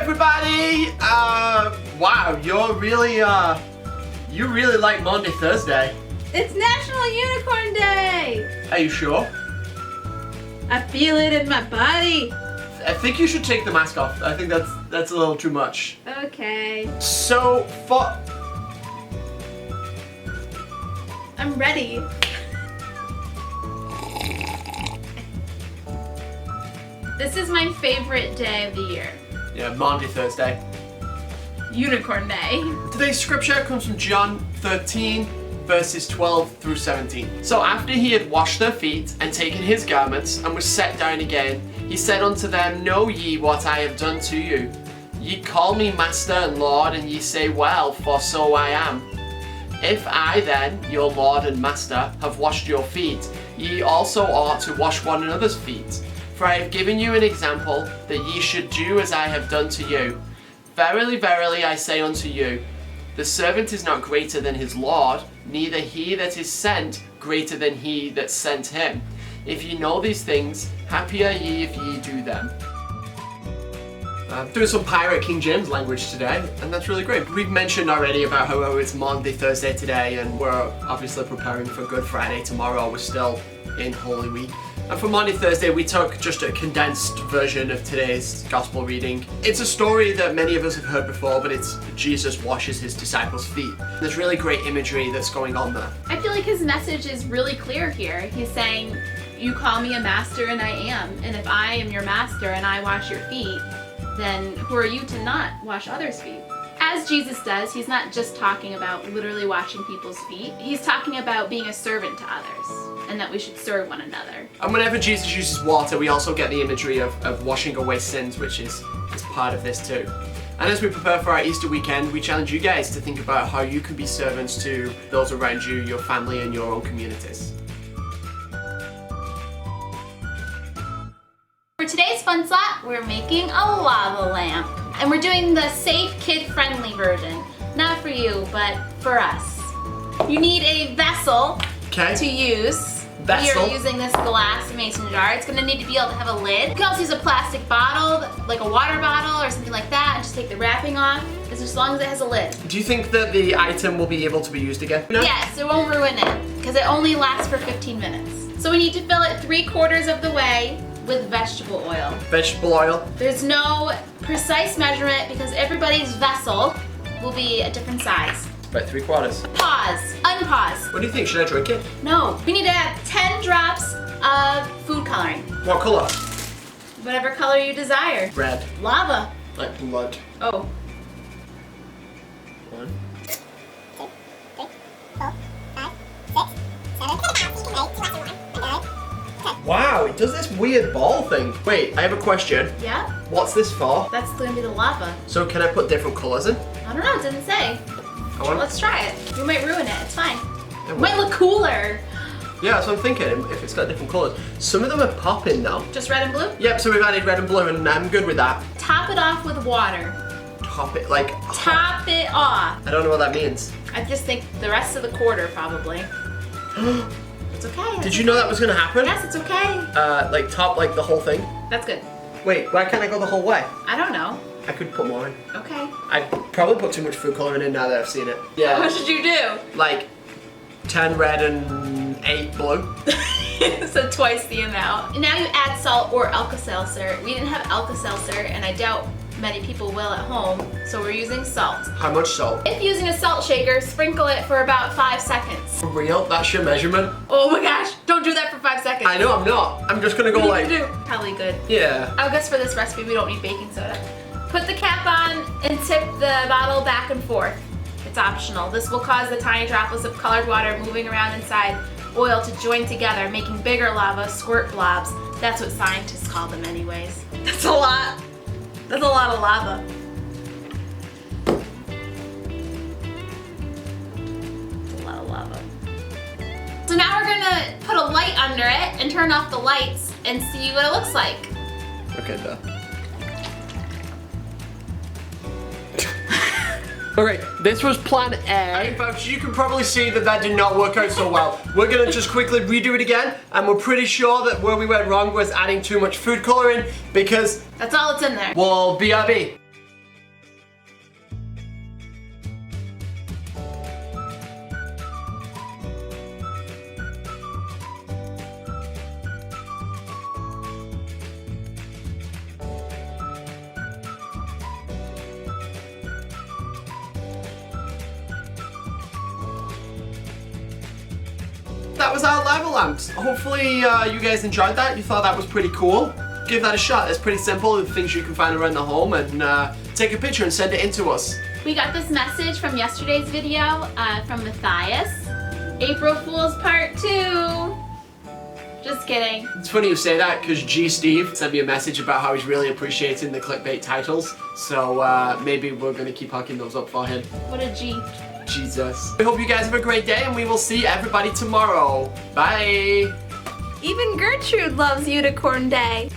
everybody! Wow, you really like Maundy Thursday. It's National Unicorn Day! Are you sure? I feel it in my body. I think you should take the mask off. I think that's a little too much. Okay. So, I'm ready. This is my favorite day of the year. Yeah, Maundy Thursday. Unicorn Day. Today's scripture comes from John 13, verses 12 through 17. So after he had washed their feet and taken his garments and was set down again, he said unto them, Know ye what I have done to you? Ye call me Master and Lord, and ye say, Well, for so I am. If I then, your Lord and Master, have washed your feet, ye also ought to wash one another's feet. For I have given you an example, that ye should do as I have done to you. Verily, verily, I say unto you, the servant is not greater than his Lord, neither he that is sent greater than he that sent him. If ye know these things, happy are ye if ye do them. Doing some pirate King James language today, and that's really great. We've mentioned already about how it's Maundy Thursday today, and we're obviously preparing for Good Friday tomorrow. We're still in Holy Week. And for Maundy Thursday, we took just a condensed version of today's gospel reading. It's a story that many of us have heard before, but it's Jesus washes his disciples' feet. There's really great imagery that's going on there. I feel like his message is really clear here. He's saying, you call me a master and I am. And if I am your master and I wash your feet, then who are you to not wash others' feet? As Jesus does, he's not just talking about literally washing people's feet. He's talking about being a servant to others, and that we should serve one another. And whenever Jesus uses water, we also get the imagery of washing away sins, which is part of this too. And as we prepare for our Easter weekend, we challenge you guys to think about how you can be servants to those around you, your family, and your own communities. For today's fun slot, we're making a lava lamp. And we're doing the safe, kid-friendly version. Not for you, but for us. You need a vessel to use. Vessel. We are using this glass mason jar. It's gonna need to be able to have a lid. You can also use a plastic bottle, like a water bottle or something like that, and just take the wrapping off, as long as it has a lid. Do you think that the item will be able to be used again? No? Yes, it won't ruin it, because it only lasts for 15 minutes. So we need to fill it 3/4 of the way with vegetable oil. Vegetable oil? There's no precise measurement because everybody's vessel will be a different size. About 3/4. Pause. Unpause. What do you think? Should I drink it? No. We need to add 10 drops of food coloring. What color? Whatever color you desire. Red. Lava. Like blood. Oh. 1, 2, 3, 4, 5, 6, 7, 8. Wow, it does this weird ball thing. Wait, I have a question. Yeah? What's this for? That's gonna be the lava. So can I put different colors in? I don't know, it didn't say. Let's try it. We might ruin it, it's fine. It might look cooler. Yeah, that's what I'm thinking, if it's got different colors. Some of them are popping though. Just red and blue? Yep, so we've added red and blue and I'm good with that. Top it off with water. Top it, like... Top it off. I don't know what that means. I just think the rest of the quarter probably. It's okay. Did you know that was gonna happen? Yes, it's okay. Like top, like the whole thing? That's good. Wait, why can't I go the whole way? I don't know. I could put more in. Okay. I probably put too much food coloring in now that I've seen it. Yeah. What should you do? Like 10 red and 8 blue. So twice the amount. Now you add salt or Alka-Seltzer. We didn't have Alka-Seltzer, and I doubt many people will at home, so we're using salt. How much salt? If using a salt shaker, sprinkle it for about 5 seconds. For real? That's your measurement? Oh my gosh, don't do that for 5 seconds. I know I'm not. I'm just gonna go What do you like... do? Probably good. Yeah. I guess for this recipe we don't need baking soda. Put the cap on and tip the bottle back and forth. It's optional. This will cause the tiny droplets of colored water moving around inside oil to join together, making bigger lava squirt blobs. That's what scientists call them anyways. That's a lot. That's a lot of lava. That's a lot of lava. So now we're gonna put a light under it and turn off the lights and see what it looks like. Okay, duh. Alright, this was plan A. Folks, you can probably see that did not work out so well. We're gonna just quickly redo it again, and we're pretty sure that where we went wrong was adding too much food coloring, because... That's all that's in there. Well, BRB. that was our lava lamps. Hopefully you guys enjoyed that. You thought that was pretty cool. Give that a shot. It's pretty simple. The things you can find around the home, and take a picture and send it in to us. We got this message from yesterday's video from Matthias. April Fool's Part 2. Just kidding. It's funny you say that because G Steve sent me a message about how he's really appreciating the clickbait titles. So maybe we're going to keep hooking those up for him. What a G. Jesus. We hope you guys have a great day, and we will see everybody tomorrow. Bye. Even Gertrude loves Unicorn Day.